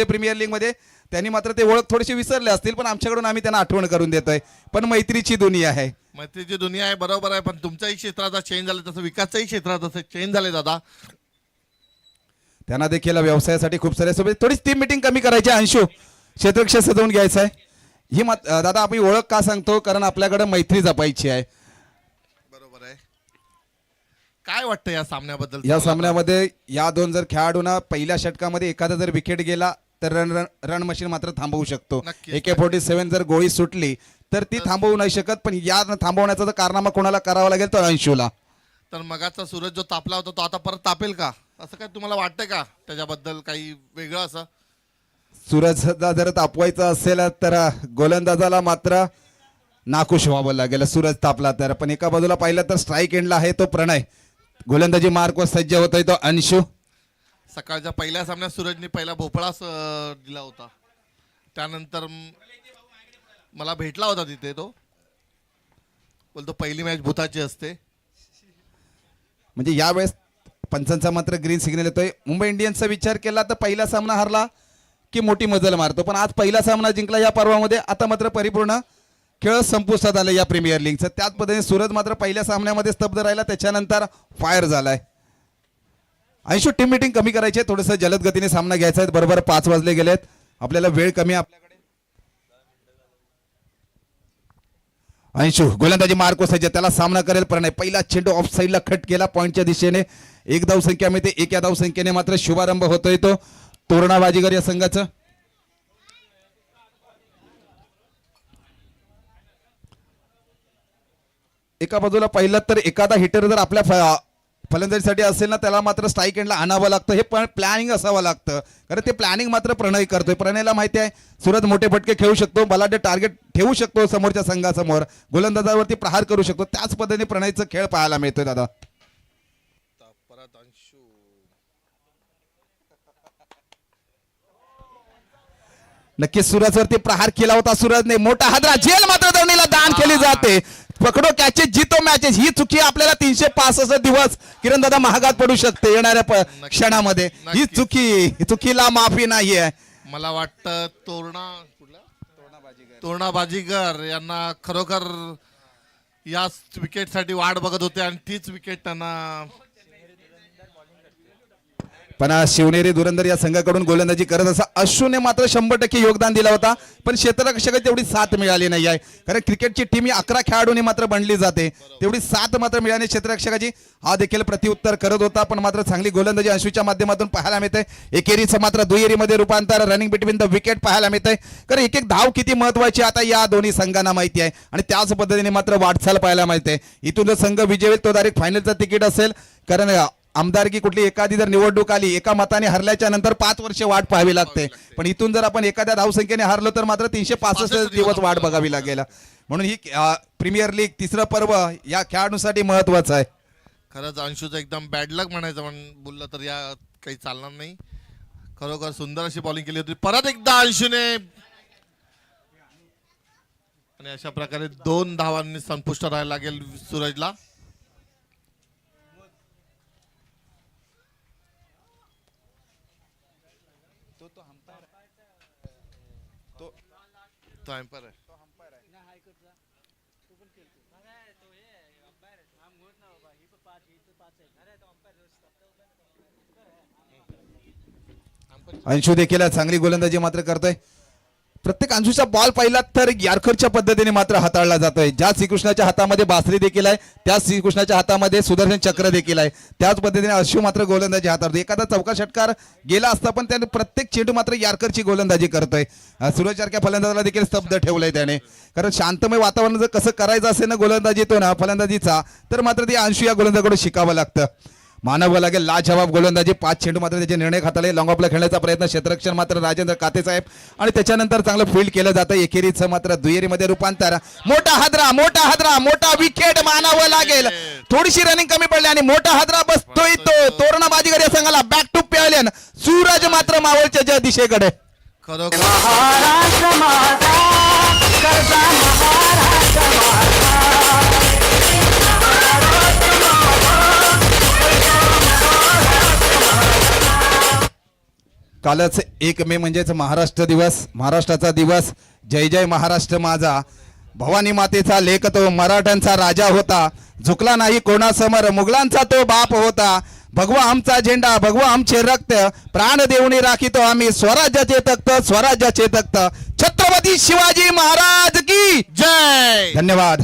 Premier league मध्ये त्यांनी मात्र ते ओळख थोडेसे विसरले असतील, पण आमच्याकडून आम्ही त्यांना आठवण करून देतोय. पण मैत्रीची दुनिया आहे. मैत्रीची दुनिया आहे, बरोबर आहे. पण तुमच्याही क्षेत्रात चेंज झाले तसं विकासच्याही क्षेत्रात तसं चेंज झाले दादा. त्यांना देखील व्यवसायासाठी खूप सारे सोबत थोडी टीम मीटिंग कमी करायची. अंशू क्षेत्ररक्षक सजवून घ्यायचं आहे. ही दादा आपण ओळख का सांगतो, कारण आपल्याकडे मैत्री जपायची आहे. बरोबर आहे. काय वाटतं या सामन्याबद्दल? या सामन्यामध्ये या दोन जर खेळाडूंना पहिल्या षटकामध्ये एखादा जर विकेट गेला तर रन मशीन मात्र थांबवू शकतो. AK-47 जर गोळी सुटली तर ती थांबवू नाही शकत, पण या थांबवण्याचा जर कारनामा कोणाला करावा लागेल तर अंशूला. तर मगाचा सूरज जो तापला होता तो आता परत तापेल का, असं काय तुम्हाला वाटतंय का? त्याच्याबद्दल काही वेगळं असं? सूरजला जर तापवायचं असेल तर गोलंदाजाला मात्र नाखुश व्हावं लागेल सूरज तापला तर. पण एका बाजूला पाहिलं तर स्ट्राईक एंडला आहे तो प्रणय, गोलंदाजी मार्कवर सज्ज होतोय तो अंशू. सकाळच्या पहिल्या सामन्यात सूरजने पहिला भोपळाच दिला होता, त्यानंतर मला भेटला होता तिथे. तो बोलतो पहिली मॅच भूताची असते. म्हणजे यावेळेस पंचांचा मात्र ग्रीन सिग्नल येतोय. मुंबई इंडियन्सचा विचार केला तर पहिला सामना हरला की मोठी मजल मारतो, पण आज पहिला सामना जिंकला या पर्वामध्ये. आता मात्र परिपूर्ण खेळ संपुष्टात आले या प्रीमियर लीगचं. त्याच पद्धतीने सूरज मात्र पहिल्या सामन्यामध्ये स्तब्ध राहिला, त्याच्यानंतर फायर झालाय. अंशू टीम मीटिंग कमी करायची आहे, थोडंसं जलद गतीने सामना घ्यायचा आहे. बरोबर 5 वाजले गेलेत, आपल्याला वेळ कमी आहे आपल्याकडे. अंशू गोलंदाजी मार्को सज्ज, त्याला सामना करेल प्रणय. पहिला चेंडू ऑफ साईडला खट केला पॉईंटच्या दिशेने. एक धावसंख्या मिळते. एक या धावसंख्येने मात्र शुभारंभ होतोय तो तोरणा बाजीगर या संघाचं. एका बाजूला पाहिलं तर एखादा हिटर जर आपल्या फलंदाजीसाठी असेल ना, त्याला मात्र स्ट्राईक एंडला आणावं लागतं. हे पण प्लॅनिंग असावं लागतं, कारण ते प्लॅनिंग मात्र प्रणय करतोय. प्रणयला माहिती आहे सूरज मोठे फटके खेळू शकतो, बलाढ्य टार्गेट ठेवू शकतो समोरच्या संघासमोर, गोलंदाजावरती प्रहार करू शकतो. त्याच पद्धतीने प्रणयचा खेळ पाहायला मिळतोय दादा. नक्कीच सूरजवरती प्रहार केला होता सूरजने. मोठा हादरा, झेल मात्र धोनीला दान केली जाते. पकडो कॅचेस जितो मॅचेस. ही चुकी आपल्याला 365 दिवस किरण दादा महागात पडू शकते येणाऱ्या क्षणामध्ये. ही चुकीला माफी नाही आहे. मला वाटतं तोरणा बाजीगर यांना खरोखर या विकेटसाठी वाट बघत होते आणि तीच विकेट त्यांना. पण शिवनेरी धुरंधर या संघाकडून गोलंदाजी करत असा अश्रूने मात्र 100% योगदान दिला होता, पण क्षेत्ररक्षकाची तेवढी साथ मिळाली नाही आहे. कारण क्रिकेटची टीम ही 11 खेळाडूंनी मात्र बनली जाते, तेवढी साथ मात्र मिळाली क्षेत्ररक्षकाची. हा देखील प्रत्युत्तर करत होता, पण मात्र चांगली गोलंदाजी अंशूच्या माध्यमातून पाहायला मिळते. एकेरीचं मात्र दुहेरीमध्ये रूपांतर, रनिंग बिटवीन द विकेट पाहायला मिळते. कारण एक एक धाव किती महत्वाची आता या दोन्ही संघांना माहिती आहे, आणि त्याच पद्धतीने मात्र वाटचाल पाहायला मिळते. इथून जो संघ विजय होईल तो डायरेक्ट फायनलचं तिकीट असेल. कारण आमदारकी कुठली एखादी जर निवडणूक आली, एका मताने हरल्याच्या नंतर 5 वर्ष वाट पाहावी लागते. पण इथून जर आपण एखाद्या धावसंख्येने हरलो तर मात्र 365 दिवस वाट बघावी लागेल. म्हणून ही प्रीमियर लीग तिसरं पर्व या खेळाडूंसाठी महत्वाचं आहे. खरंच अंशूचं एकदम बॅड लक म्हणायचं बोललं तर या काही चालणार नाही. खरोखर सुंदर अशी बॉलिंग केली होती परत एकदा अंशूने, आणि अशा प्रकारे 2 धावांनी संपुष्ट राहायला लागेल सूरजला. तो एम्पायर आहे. अंशू देखील चांगली गोलंदाजी मात्र करतोय. प्रत्येक अंशूचा बॉल पाहिला तर यारकरच्या पद्धतीने मात्र हाताळला जातोय. ज्या श्रीकृष्णाच्या हातामध्ये बासरी देखील आहे, त्याच श्रीकृष्णाच्या हातामध्ये सुदर्शन चक्र देखील आहे. त्याच पद्धतीने अंशू मात्र गोलंदाजी हाताळतो. एखादा चौका षटकार गेला असता, पण त्याने प्रत्येक चेंडू मात्र यारकरची गोलंदाजी करतोय. सूरजसारख्या फलंदाजाला देखील स्तब्ध ठेवलंय त्याने. कारण शांतमय वातावरण जर कसं करायचं असेल ना गोलंदाजीतून फलंदाजीचा, तर मात्र ते अंशू या गोलंदाजाकडून शिकावं लागतं. मानव लागेल लाजवाब गोलंदाजी. 5 चेंडू मात्र त्याचे निर्णय खाताले. लॉंग ऑफला खेळण्याचा प्रयत्न, क्षेत्ररक्षण मात्र राजेंद्र काते साहेब, आणि त्याच्यानंतर चांगलं फील्ड केलं जातं. एकेरीचं मात्र दुहेरीमध्ये रूपांतर. मोठा हादरा, मोठा विकेट मानावं लागेल. थोडीशी रनिंग कमी पडली आणि मोठा हादरा बसतोय तो तोरणा बाजीगर या संघाला. Back to pavilion. सूरज मात्र मावळच्या ज्या दिशेकडे. कालच 1 मे म्हणजेच महाराष्ट्र दिवस, महाराष्ट्राचा दिवस. जय जय महाराष्ट्र माझा. भवानी मातेचा लेख तो मराठ्यांचा राजा होता, झुकला नाही कोणासमोर, मुघलांचा तो बाप होता. भगवा आमचा झेंडा, भगवा आमचे रक्त, प्राण देऊनी राखीतो आम्ही स्वराज्याचे तख्त, स्वराज्याचे तख्त. छत्रपती शिवाजी महाराज की जय. धन्यवाद.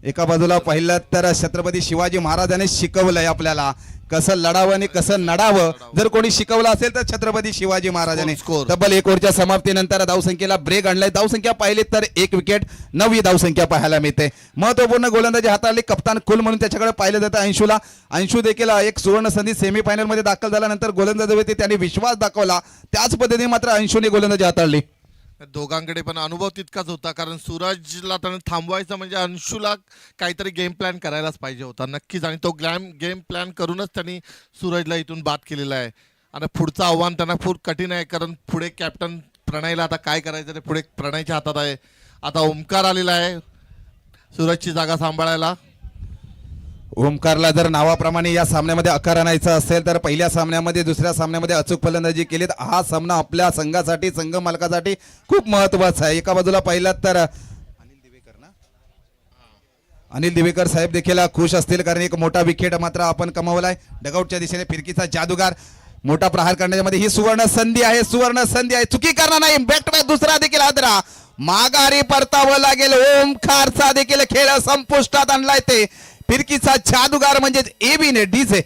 एका बाजूला पाहिलं तर छत्रपती शिवाजी महाराजांनी शिकवलंय आपल्याला कसं लढावं आणि कसं नडावं. जर कोणी शिकवलं असेल तर छत्रपती शिवाजी महाराजांनी. स्कोर. तब्बल 1 ओव्हरच्या समाप्तीनंतर धावसंख्येला ब्रेक आणलाय. धावसंख्या पाहिली तर 1 विकेट, 9वी धावसंख्या पाहायला मिळते. महत्वपूर्ण गोलंदाजी हाताळली कप्तान कुल म्हणून त्याच्याकडे पाहिलं जातं अंशूला. अंशू देखील एक सुवर्ण संधी सेमीफायनल मध्ये दाखल झाल्यानंतर गोलंदाजीवरती त्यांनी विश्वास दाखवला. त्याच पद्धतीने मात्र अंशूने गोलंदाजी हाताळली. दोघांकडे पण अनुभव तितकाच होता, कारण सूरजला त्यानं थांबवायचं म्हणजे अंशूला काहीतरी गेम प्लॅन करायलाच पाहिजे होता नक्कीच, आणि तो गेम प्लॅन करूनच त्यांनी सूरजला इथून बाद केलेला आहे. आणि पुढचं आव्हान त्यांना खूप कठीण आहे, कारण पुढे कॅप्टन प्रणयला आता काय करायचं ते पुढे प्रणयच्या हातात आहे. आता ओमकार आलेला आहे सूरजची जागा सांभाळायला. ओमकारला जर नावाप्रमाणे या सामन्यामध्ये आकार आणायचा असेल तर पहिल्या सामन्यामध्ये, दुसऱ्या सामन्यामध्ये अचूक फलंदाजी केली तर हा सामना आपल्या संघासाठी, संघ मालकासाठी खूप महत्वाचा आहे. एका बाजूला पाहिलात तर अनिल दिवेकर साहेब देखील खुश असतील, कारण एक मोठा विकेट मात्र आपण कमावलाय. डगआउटच्या दिशेने फिरकीचा जादूगार मोठा प्रहार करण्यामध्ये ही सुवर्ण संधी आहे, सुवर्ण संधी आहे. चुकी करणार नाही. बॅक टू बॅक दुसरा देखील हादरा माघारी परतावं लागेल. ओमकारचा देखील खेळ संपुष्टात आणलाय. ते फिरकीचा जादूगार म्हणजेच एबीने डीजे.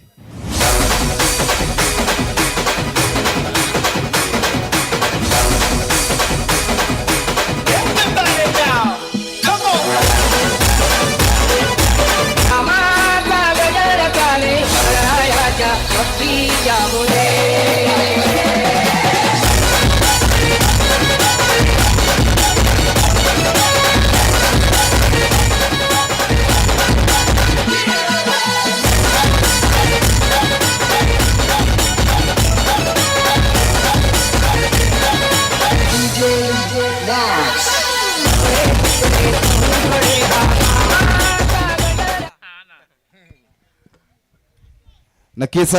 नक्कीच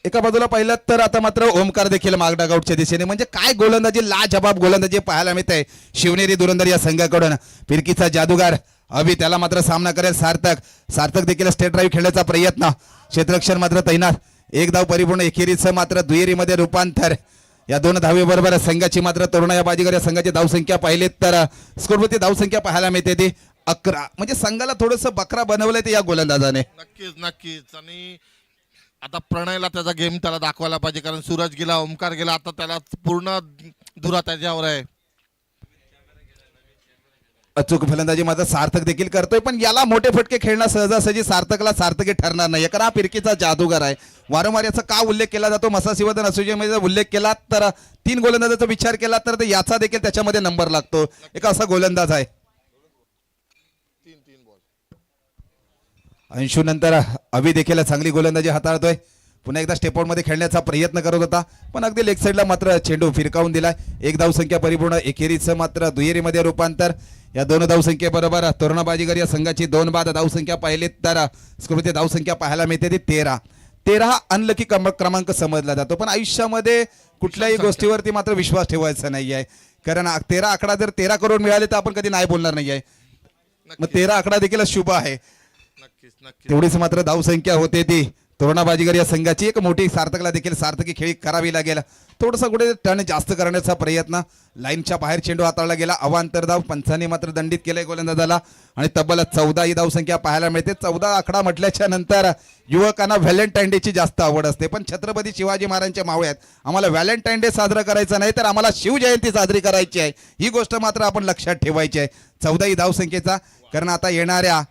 एका बाजूला पाहिलं तर आता मात्र ओमकार देखील माग डगआउटच्या दिशेने, म्हणजे काय गोलंदाजी, लाजबाब गोलंदाजी पाहायला मिळते शिवनेरी दुरंदर या संघाकडून. फिरकीचा जादूगार अभि त्याला मात्र सामना करेल सार्थक देखील स्टेट ड्राईव्ह खेळण्याचा प्रयत्न, क्षेत्ररक्षण मात्र तैनात. 1 धाव परिपूर्ण, एकेरीचं मात्र दुहेरीमध्ये रूपांतर. या 2 धावेबरोबर संघाची मात्र तरुण या बाजीगर या संघाची धावसंख्या पाहिली तर स्कोरवरती धावसंख्या पाहायला मिळते ती 11. म्हणजे संघाला थोडंसं बकरा बनवलंय ते या गोलंदाजाने. नक्कीच. आणि आता प्रणयला त्याचा गेम त्याला दाखवायला पाहिजे, कारण सूरज गेला, ओमकार गेला, आता त्याला पूर्ण धुरा त्याच्यावर आहे. अचूक फलंदाजी मात्र सार्थक देखील करतोय, पण याला मोठे फटके खेळणं सहजासहजी सार्थकी ठरणार नाही, कारण हा फिरकीचा जादूगार आहे. वारंवार याचा का उल्लेख केला जातो, मसासिवदन असोसिएशनमध्ये उल्लेख केला तर 3 गोलंदाजाचा विचार केला तर याचा देखील त्याच्यामध्ये नंबर लागतो. एक असा गोलंदाज आहे. अंशू नंतर अभि देखील चांगली गोलंदाजी हाताळतोय. पुन्हा एकदा स्टेपआउट मध्ये खेळण्याचा प्रयत्न करत होता, पण अगदी लेग साईडला मात्र चेंडू फिरकावून दिलाय. 1 धावसंख्या परिपूर्ण, एकेरीचं मात्र दुहेरीमध्ये रूपांतर. या 2 धावसंख्येबरोबर तरुण बाजीगर या संघाची 2 बाद धावसंख्या पाहिली तर स्कोरवरती धावसंख्या पाहायला मिळते ती 13 हा अनलकी क्रमांक समजला जातो, पण आयुष्यामध्ये कुठल्याही गोष्टीवरती मात्र विश्वास ठेवायचा नाही आहे, कारण 13 आकडा जर 13 करोड मिळाले तर आपण कधी नाही बोलणार नाही आहे. मग 13 आकडा देखील शुभ आहे. तेवढीच मात्र धावसंख्या होते ती तोरणा बाजीगर या संघाची. एक मोठी सार्थकला देखील सार्थकी खेळी करावी लागेल. थोडंसं कुठे टर्न जास्त करण्याचा प्रयत्न, लाईनच्या बाहेर चेंडू हाताळला गेला. अवांतर धाव पंचांनी मात्र दंडित केलंय गोलंदाजाला, आणि तब्बल 14 ही धावसंख्या पाहायला मिळते. 14 आकडा म्हटल्याच्या नंतर युवकांना व्हॅलेंटाईन डे ची जास्त आवड असते, पण छत्रपती शिवाजी महाराजांच्या मावळ्यात आम्हाला व्हॅलेंटाईन डे साजरा करायचा नाही तर आम्हाला शिवजयंती साजरी करायची आहे. ही गोष्ट मात्र आपण लक्षात ठेवायची आहे. 14 ही धावसंख्येचा, कारण आता येणाऱ्या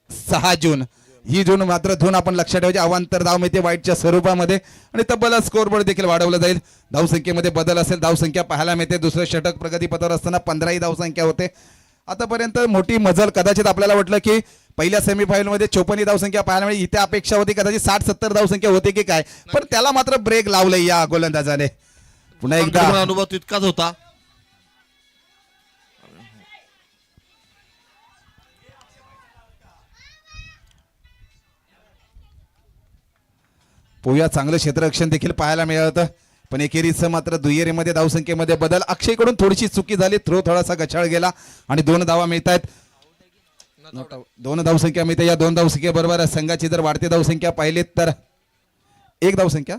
6 जून ही जून मात्र धून आपण लक्षात ठेवायची. अवांतर धाव मिळते वाईटच्या स्वरूपामध्ये, आणि तब्बल स्कोरबोर्ड देखील वाढवलं जाईल. धावसंख्येमध्ये बदल असेल, धावसंख्या पाहायला मिळते. दुसरं षटक प्रगतीपथावर असताना 15 ही धावसंख्या होते. आतापर्यंत मोठी मजल कदाचित आपल्याला वाटलं की पहिल्या सेमीफायनल मध्ये 54 ही धावसंख्या पाहायला मिळेल, इथे अपेक्षा होती कदाचित 60-70 धावसंख्या होती की काय, पण त्याला मात्र ब्रेक लावलंय या गोलंदाजाने. पुन्हा एकदा अनुभव तितकाच होता. पोया चांगलं क्षेत्ररक्षण देखील पाहायला मिळतं, पण एकेरीचं मात्र दुहेरीमध्ये धावसंख्येमध्ये बदल. अक्षयकडून थोडीशी चुकी झाली, थ्रो थोडासा गछाळ गेला आणि 2 धावा मिळत आहेत. 2 धावसंख्या मिळते. या 2 धावसंख्येबरोबर संघाची जर वाढती धावसंख्या पाहिली तर 1 धावसंख्या.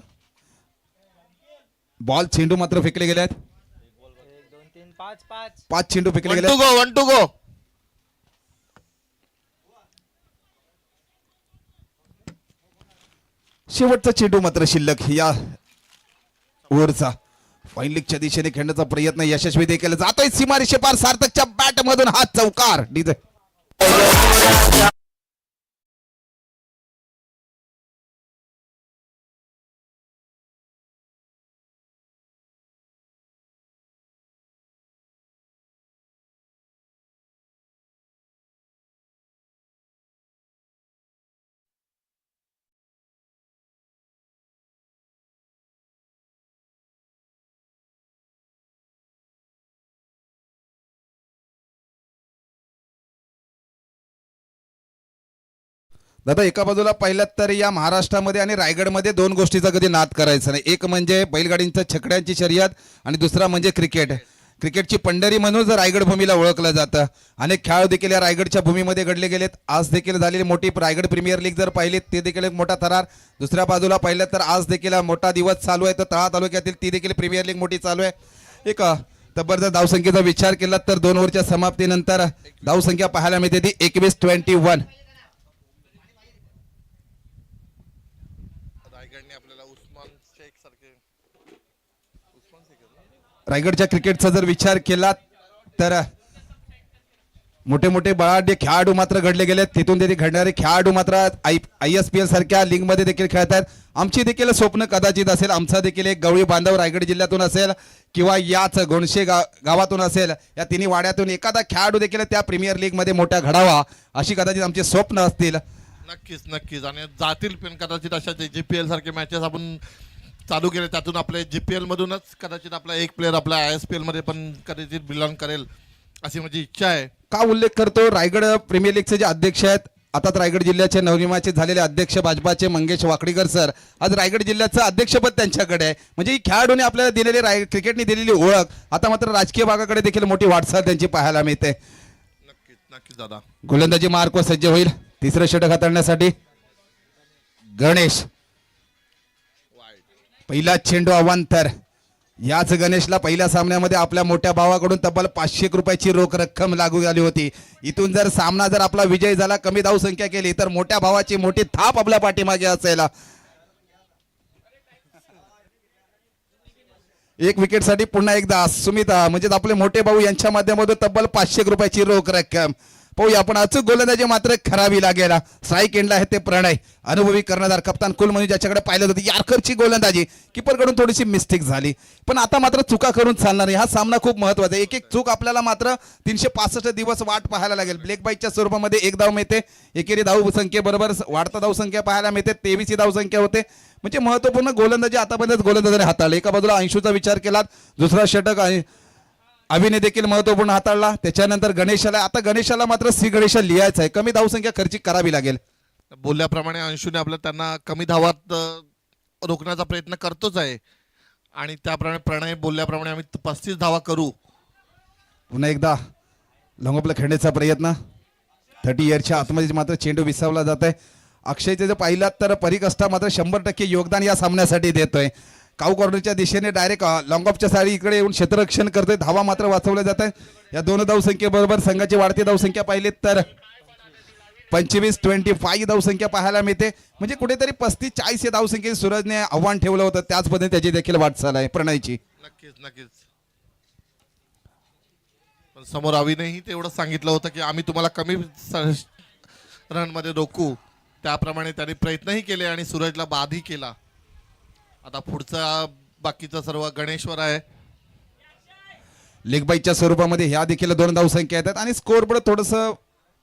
बॉल चेंडू मात्र फेकले गेले आहेत. 1 2 3 5 5 5 चेंडू फेकले 1 गेले to go 1 to go. शेवटचा चेंडू मात्र शिल्लक. या ओव्हरचा फाईन लीगच्या दिशेने खेळण्याचा प्रयत्न यशस्वी देखील जातोय. सीमारेषे पार सार्थकच्या बॅट मधून हा चौकार. डीजे दादा, एका बाजूला पाहिलं तर या महाराष्ट्रामध्ये आणि रायगडमध्ये 2 गोष्टीचा कधी नाद करायचा नाही. एक म्हणजे बैलगाडींच्या छकड्यांची शर्यत आणि दुसरा म्हणजे क्रिकेट. क्रिकेटची पंढरी म्हणून रायगड भूमीला ओळखलं जातं. अनेक खेळ देखील या रायगडच्या भूमीमध्ये घडले गेलेत. आज देखील झालेली मोठी रायगड प्रीमियर लीग जर पाहिली ते देखील एक मोठा थरार. दुसऱ्या बाजूला पाहिलं तर आज देखील मोठा दिवस चालू आहे. तर तळा तालुक्यातील ती देखील प्रीमियर लीग मोठी चालू आहे. एक तब्बल जर धावसंख्येचा विचार केला तर 2 ओव्हरच्या समाप्तीनंतर धावसंख्या पाहायला मिळते ती 21-21. रायगडने आपल्याला उस्मान शेख सारखे रायगडच्या क्रिकेटचा जर विचार केला तर मोठे मोठे बळाढ्य खेळाडू मात्र घडले गेलेत. तिथून ते घडणारे खेळाडू मात्र ISPL सारख्या लीग मध्ये देखील खेळत आहेत. आमची देखील स्वप्न कदाचित असेल, आमचा देखील एक गवळी बांधव रायगड जिल्ह्यातून असेल किंवा याच गोणशे गावातून असेल, या तिन्ही वाड्यातून एखादा खेळाडू देखील त्या प्रीमियर लीग मध्ये मोठा घडावा अशी कदाचित आमचे स्वप्न असतील. नक्कीच नक्कीच. आणि जातील पण कदाचित अशा GPL सारखे मॅचेस आपण चालू केले, त्यातून आपले GPL मधूनच कदाचित आपला एक प्लेअर आपल्या ISPL मध्ये पण कदाचित बिलॉंग करेल अशी माझी इच्छा आहे. का उल्लेख करतो, रायगड प्रीमियर लीगचे जे अध्यक्ष आहेत, आता रायगड जिल्ह्याचे नवनिर्माचे झालेले अध्यक्ष भाजपाचे मंगेश वाकडीकर सर, आज रायगड जिल्ह्याचं अध्यक्षपद त्यांच्याकडे आहे. म्हणजे ही खेळाडूने आपल्याला दिलेली क्रिकेटने दिलेली ओळख आता मात्र राजकीय भागाकडे देखील मोठी वाटचाल त्यांची पाहायला मिळते. नक्कीच नक्कीच दादा. गोलंदाजी मार्क सज्ज होईल तिसरं षटक हाताळण्यासाठी. गणेश पहिला चेंडू अवांतर. याच गणेशला पहिल्या सामन्यामध्ये आपल्या मोठ्या भावाकडून तब्बल 500 रुपयाची रोख रक्कम लागू झाली होती. इथून जर सामना जर आपला विजय झाला, कमी धावसंख्या केली तर मोठ्या भावाची मोठी थाप आपल्या पाठीमागे असेल. 1 विकेटसाठी पुन्हा एकदा सुमिता म्हणजे आपले मोठे भाऊ यांच्या माध्यमातून तब्बल 500 रुपयाची रोख रक्कम. पाहूया आपण अचूक गोलंदाजी मात्र खराबी लागेल. स्ट्राईक एंडला आहे ते प्रणय, अनुभवी कर्णधार कप्तान कुल म्हणून ज्याच्याकडे पाहिलं होतं. यारकरची गोलंदाजी कीपरकडून थोडीशी मिस्टेक झाली, पण आता मात्र चुका करून चालणार नाही. हा सामना खूप महत्वाचा आहे. एक एक चूक आपल्याला मात्र 365 दिवस वाट पाहायला लागेल. ब्लॅक बाईटच्या स्वरूपामध्ये 1 धाव मिळते. एकेरी धावसंख्येबरोबर वाढता धावसंख्या पाहायला मिळते. 23 ही धावसंख्या होते. म्हणजे महत्वपूर्ण गोलंदाजी आतापर्यंत गोलंदाजाने हाताळली. एका बाजूला अंशूचा विचार केला, दुसरा षटक अभिने देखील महत्वपूर्ण हाताळला. त्याच्यानंतर गणेशाला, आता गणेशाला मात्र श्री गणेशा लिहायचं आहे. कमी धावसंख्या खर्चिक करावी लागेल. बोलल्याप्रमाणे अंशूने आपल्या त्यांना कमी धावात रोखण्याचा प्रयत्न करतोच आहे आणि त्याप्रमाणे प्रणय बोलल्याप्रमाणे आम्ही 35 धावा करू. पुन्हा एकदा लॉंगॉपला खेळण्याचा प्रयत्न. 30 इयरच्या आतमध्ये मात्र चेंडू विसावला जात आहे. अक्षयचे जर पाहिलात तर परिकष्टा मात्र 100% योगदान या सामन्यासाठी देतोय. काऊ कॉर्नरच्या दिशेने डायरेक्ट लॉंगॉपच्या साडी इकडे येऊन क्षेत्ररक्षण करतोय. धावा मात्र वाचवल्या जात आहे. या 2 धावसंख्येबरोबर संघाची वाढती धावसंख्या पाहिली तर 25-25 धावसंख्या पाहायला मिळते. म्हणजे कुठेतरी 35-40 या धावसंख्येचे सूरजने आव्हान ठेवलं होतं, त्याच पद्धतीने त्याची देखील वाटचाल आहे प्रणयची. नक्कीच नक्कीच. पण समोर अविनेही तेवढं सांगितलं होतं की आम्ही तुम्हाला कमी रन मध्ये रोखू. त्याप्रमाणे त्यांनी प्रयत्नही केले आणि सूरजला बादही केला. आता पुढचा बाकीचा सर्व गणेश्वर आहे. लेग बाईटच्या स्वरूपामध्ये ह्या देखील 2 धावसंख्या येतात आणि स्कोर बोर्ड थोडंसं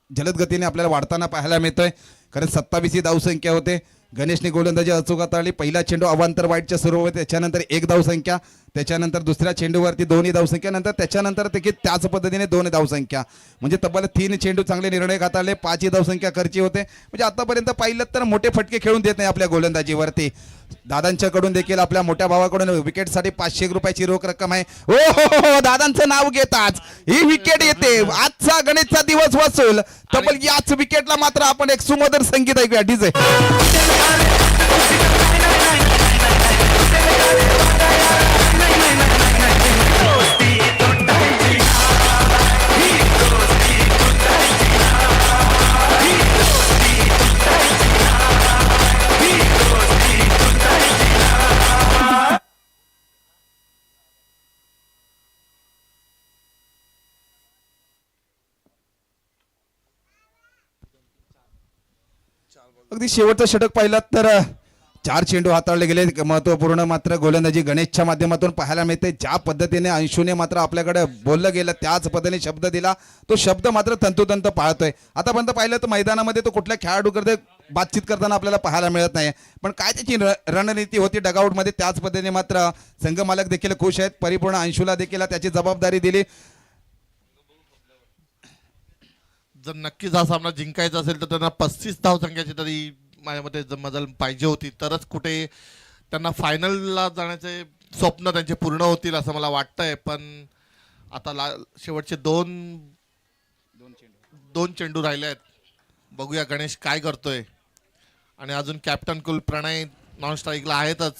जलद गतीने आपल्याला वाढताना पाहायला मिळतोय. कारण 27 ही धावसंख्या होते. गणेशने गोलंदाजी अचूक हाताळली. पहिला चेंडू अवांतर वाईटच्या सुरू त्याच्यानंतर 1 धावसंख्या, त्याच्यानंतर दुसऱ्या चेंडूवरती 2 धावसंख्या, नंतर त्याच्यानंतर देखील त्याच पद्धतीने 2 धावसंख्या. म्हणजे तब्बल 3 चेंडू चांगले निर्णय हाताळले. 5 धावसंख्या खर्ची होते. म्हणजे आतापर्यंत पाहिलं तर मोठे फटके खेळून देत नाही आपल्या गोलंदाजीवरती. दादांच्याकडून देखील आपल्या मोठ्या भावाकडून विकेटसाठी 500 रुपयाची रोख रक्कम आहे. हो हो हो, दादांचं नाव घेताच ही विकेट येते. आजचा गणेशचा दिवस वसूल. तब्बल याच विकेटला मात्र आपण एक सुमधुर संगीत ऐकूया. डीजे अगदी शेवटचं षटक पाहिलात तर 4 चेंडू हाताळले गेले. महत्वपूर्ण मात्र गोलंदाजी गणेशच्या माध्यमातून पाहायला मिळते. ज्या पद्धतीने अंशूने मात्र आपल्याकडे बोललं गेलं त्याच पद्धतीने शब्द दिला. तो शब्द मात्र तंतोतंत पाळतोय. आतापर्यंत पाहिलं तर मैदानामध्ये तो कुठल्या खेळाडूकडे बातचीत करताना आपल्याला पाहायला मिळत नाही. पण काय त्याची रणनीती होती डगआउटमध्ये त्याच पद्धतीने मात्र संघ मालक देखील खुश आहेत. परिपूर्ण अंशूला देखील त्याची जबाबदारी दिली. जर नक्कीच हा सामना जिंकायचा असेल तर त्यांना 35 धावसंख्याची तरी माझ्या मते मदल पाहिजे होती. तरच कुठे त्यांना फायनलला जाण्याचे स्वप्न त्यांचे पूर्ण होतील असं मला वाटतंय. पण आता शेवटचे दोन चेंडू राहिले आहेत. बघूया गणेश काय करतोय. आणि अजून कॅप्टन कुल प्रणय नॉन स्ट्राईकला आहेतच.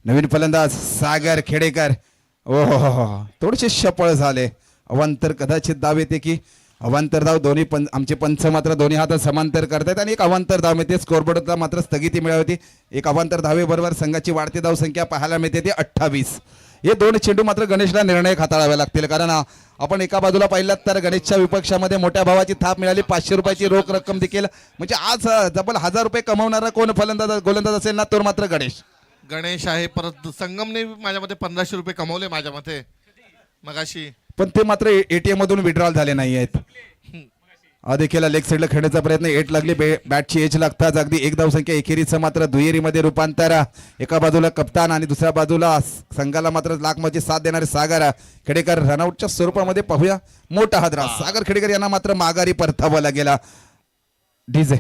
नवीन फलंदाज सागर खेडेकर ओहो थोडेसे सफळ झाले. अवांतर कदाचित धाव येते की अवांतर धाव दोन्ही आमचे पंच मात्र दोन्ही हात समांतर करतायत आणि एक अवांतर धाव मिळते. स्कोरबोर्डला मात्र स्थगिती मिळाली. एक अवांतर धावेबरोबर संघाची वाढती धावसंख्या पाहायला मिळते ती 28. हे 2 चेंडू मात्र गणेशला निर्णायक हाताळावे लागतील. कारण आपण एका बाजूला पाहिलात तर गणेशच्या विपक्षामध्ये मोठ्या भावाची थाप मिळाली. 500 रुपयाची रोख रक्कम देखील. म्हणजे आज जबल 1000 रुपये कमवणारा कोण फलंदाज गोलंदाज असेल ना तो मात्र गणेश आहे. परत संगमने माझ्या मते 1500 रुपये कमवले माझ्या मते मगाशी. पण ते मात्र एटीएम मधून विड्रॉल झाले नाही आहेत. देखील लेग साईडला खेळण्याचा प्रयत्न. 8 लागली बॅटची एज लागतात. अगदी 1 धावसंख्या एकेरीचं मात्र दुहेरीमध्ये रूपांतर. एका बाजूला कप्तान आणि दुसऱ्या बाजूला संघाला मात्र लाखमध्ये साथ देणारे सागर खेडेकर रनआउटच्या स्वरूपामध्ये पाहूया. मोठा हादरा सागर खेडेकर यांना मात्र माघारी परतावला गेला. डीजे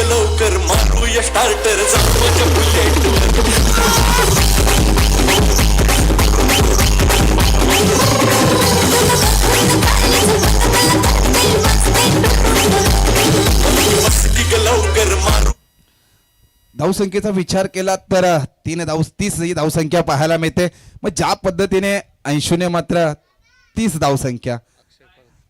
लवकर मारूया स्टार्टर लवकर मारू. धावसंख्येचा विचार केला तर 30 ही धावसंख्या पाहायला मिळते. मग ज्या पद्धतीने 80 ने मात्र 30 धावसंख्या.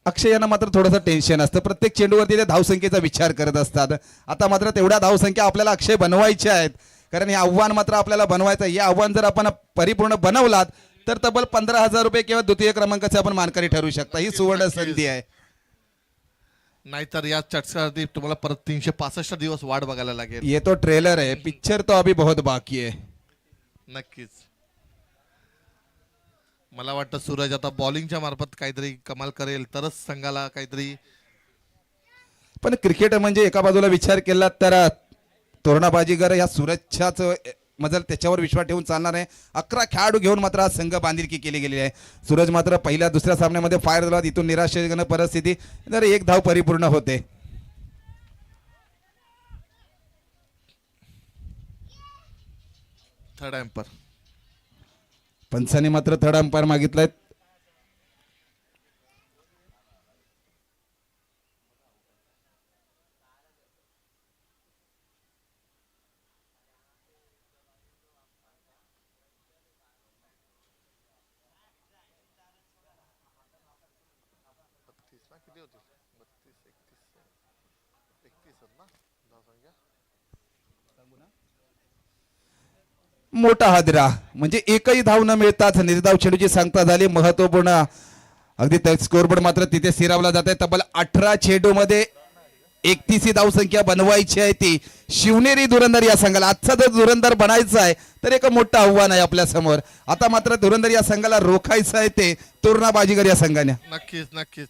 अक्षय यांना मात्र थोडंसं टेन्शन असतं. प्रत्येक चेंडूवरती ते धावसंख्येचा विचार करत असतात. आता मात्र तेवढ्या धावसंख्या आपल्याला अक्षय बनवायच्या आहेत. कारण हे आव्हान मात्र आपल्याला बनवायचं. हे आव्हान जर आपण परिपूर्ण बनवलात तर तब्बल 15,000 रुपये किंवा द्वितीय क्रमांकाचे आपण मानकरी ठरू शकता. ही सुवर्ण संधी आहे. नाहीतर या चटकासाठी तुम्हाला परत 365 दिवस वाट बघायला लागेल. ये तो ट्रेलर है, पिक्चर तो अभी बहुत बाकी है. नक्कीच. मला वाटतं सूरज आता बॉलिंगच्या मार्फत काहीतरी कमाल करेल तरच संघाला काहीतरी. पण क्रिकेट म्हणजे एका बाजूला विचार केला तर तोरणाबाजीगर या सूरजच्याच मजल त्याच्यावर विश्वास ठेवून चालणार आहे. 11 खेळाडू घेऊन मात्र आज संघ बांधिलकी केली गेलेली आहे. सूरज मात्र पहिल्या दुसऱ्या सामन्यामध्ये फायर झाला. इथून निराशाजनक परिस्थिती. तर 1 धाव परिपूर्ण होते. थर्ड एम्पर पंचाने मात्र थर्ड अंपायर मागितलाय. मोठा हादरा म्हणजे एकही धाव न मिळताच निर्धाव चेंडूची सांगता झाली. महत्वपूर्ण अगदी स्कोरबोर्ड मात्र तिथे स्थिरावला जात आहे. तब्बल 18 चेंडूमध्ये 31 धावसंख्या बनवायची आहे ती शिवनेरी धुरंधर या संघाला. आजचा जर धुरंधर बनायचा आहे तर एक मोठं आव्हान आहे आपल्या समोर. आता मात्र धुरंधर या संघाला रोखायचं आहे ते तोरणा बाजीगर या संघाने. नक्कीच नक्कीच.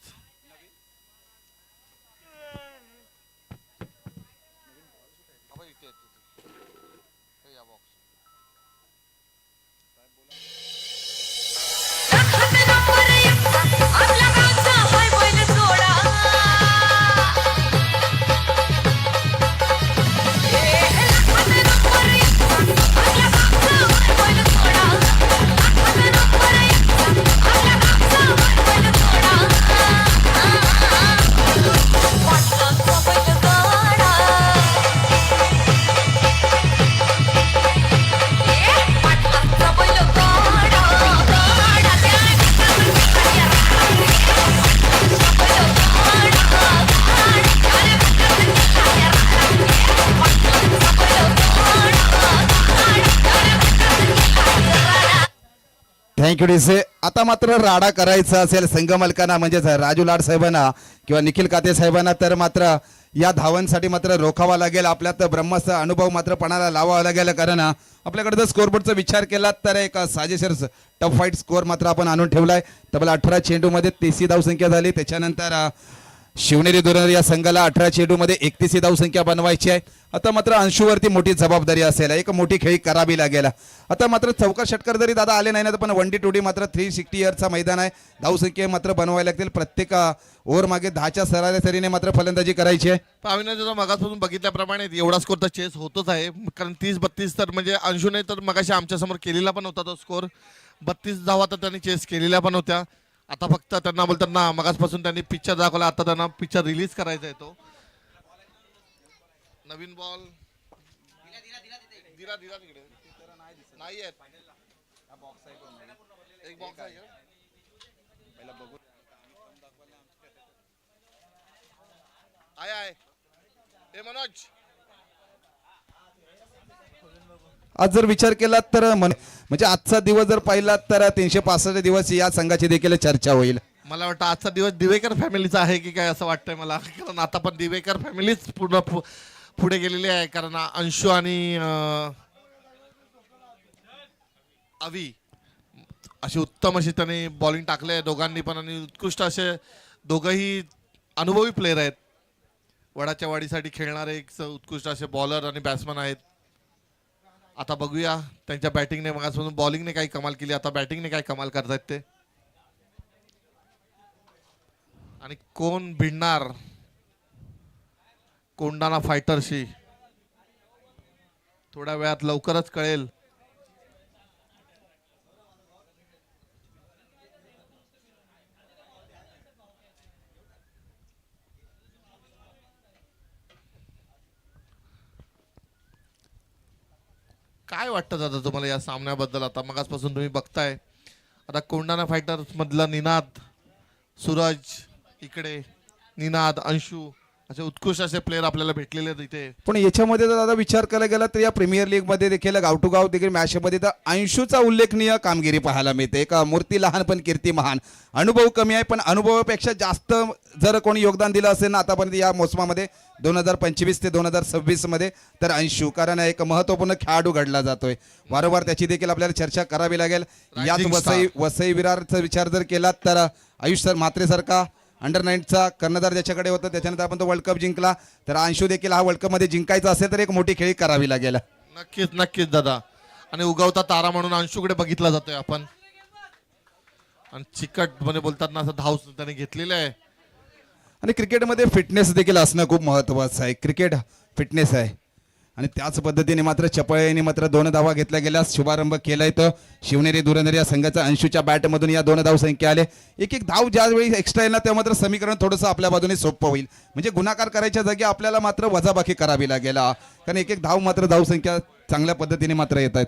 थँक्यू डीसे. आता मात्र राडा करायचा असेल संघ मालकांना म्हणजेच राजू लाड साहेबांना किंवा निखिल काते साहेबांना तर मात्र या धावांसाठी मात्र रोखावा लागेल. आपल्यात ब्रह्माचा अनुभव मात्र पणाला लावावा लागेल. कारण आपल्याकडे जर स्कोरबोर्डचा विचार केला तर एक साजेशीर टफ फाईट स्कोर मात्र आपण आणून ठेवलाय. तब्बल 18 चेंडूमध्ये 33 धावसंख्या झाली. त्याच्यानंतर शिवनेरी धुरंधर या संघाला 18 चेंडूमध्ये 31 धावसंख्या बनवायची आहे. आता मात्र अंशूवरती मोठी जबाबदारी असेल. एक मोठी खेळी करावी लागेल. आता मात्र चौकार षटकार जरी दादा आले नाही ना पण 1D 2D मात्र 360 इयर्सचा मैदान आहे. धावसंख्या मात्र बनवायला लागतील. प्रत्येक ओव्हर मागे 10च्या सरासरीने मात्र फलंदाजी करायची आहे. अविनाश मगासपासून बघितल्याप्रमाणे एवढा स्कोर तर चेस होतच आहे. कारण 30-32 तर म्हणजे अंशूने तर मगाशी आमच्या समोर केलेला पण होता तो स्कोर. 32 धावा तर त्यांनी चेस केलेल्या पण होत्या. आता फक्त त्यांना बोलताना मगासपासून त्यांनी पिक्चर दाखवला. आता त्यांना पिक्चर रिलीज करायचा आहे. तो नवीन बॉल दिला तिकडे नाही आहेत. एक बॉक्स आहे आहे हे मनोज. आज जर विचार केला तर म्हणजे आजचा दिवस जर पाहिला तर 365 दिवस या संघाची देखील चर्चा होईल. मला वाटतं आजचा दिवस दिवेकर फॅमिलीचा आहे की काय असं वाटतंय मला. कारण आता पण दिवेकर फॅमिलीच पूर्ण पुढे गेलेली आहे. कारण अंशू आणि अवी अशी उत्तम अशी त्यांनी बॉलिंग टाकले दोघांनी पण. आणि उत्कृष्ट असे दोघंही अनुभवी प्लेयर आहेत. वडाच्या वाडीसाठी खेळणारे एक उत्कृष्ट असे बॉलर आणि बॅट्समन आहेत. आता बघूया त्यांच्या बॅटिंगने मगासपासून बॉलिंगने काही कमाल केली. आता बॅटिंगने काय कमाल करतायत ते. आणि कोण भिडणार कोंडाणा फायटरशी थोड्या वेळात लवकरच कळेल. काय वाटतं दादा तुम्हाला या सामन्याबद्दल. आता मगासपासून तुम्ही बघताय आता कोंडाणा फायटर्स मधला निनाद, सूरज, इकडे निनाद, अंशू असे उत्कृष्ट असे प्लेयर आपल्याला भेटलेले आहेत इथे. पण याच्यामध्ये जर दादा विचार करायला गेला तर या प्रीमियर लीग मध्ये देखील गाव टू गाव देखील मॅच मध्ये तर अंशूचा उल्लेखनीय कामगिरी पाहायला मिळते. एक मूर्ती लहान पण कीर्ती महान. अनुभव कमी आहे पण अनुभवापेक्षा जास्त जर कोणी योगदान दिलं असेल ना आतापर्यंत या मोसमामध्ये 2025 ते 2026 मध्ये तर अंशू. कारण एक महत्वपूर्ण खेळाडू घडला जातोय. वारंवार त्याची देखील आपल्याला चर्चा करावी लागेल. यात वसई विरारचा विचार जर केला तर आयुष सर म्हात्रेसारखा अंडर-9चा कर्णधार ज्याच्याकडे होतं त्याच्यानंतर आपण तो वर्ल्ड कप जिंकला. तर अंशू देखील हा वर्ल्ड कप मध्ये जिंकायचा असेल तर एक मोठी खेळी करावी लागेल. नक्कीच नक्कीच दादा. आणि उगवता तारा म्हणून अंशूकडे बघितला जातोय आपण. आणि चिकट मध्ये बोलतात ना असं धाव त्याने घेतलेलं आहे. आणि क्रिकेटमध्ये फिटनेस देखील असणं खूप महत्त्वाचं आहे. क्रिकेट फिटनेस आहे आणि त्याच पद्धतीने मात्र चपळेने मात्र 2 धावा घेतल्या गेल्या. शुभारंभ केलाय तर शिवनेरी धुरंधर या संघाचा अंशूच्या बॅटमधून या 2 धाव संख्या आले. एक धाव ज्यावेळी एक्स्ट्रा येईल ना तेव्हा मात्र समीकरण थोडंसं आपल्या बाजूने सोपं होईल. म्हणजे गुणाकार करायच्या जागी आपल्याला मात्र वजाबाकी करावी लागेल. कारण एक धाव मात्र धाव संख्या चांगल्या पद्धतीने मात्र येत आहेत.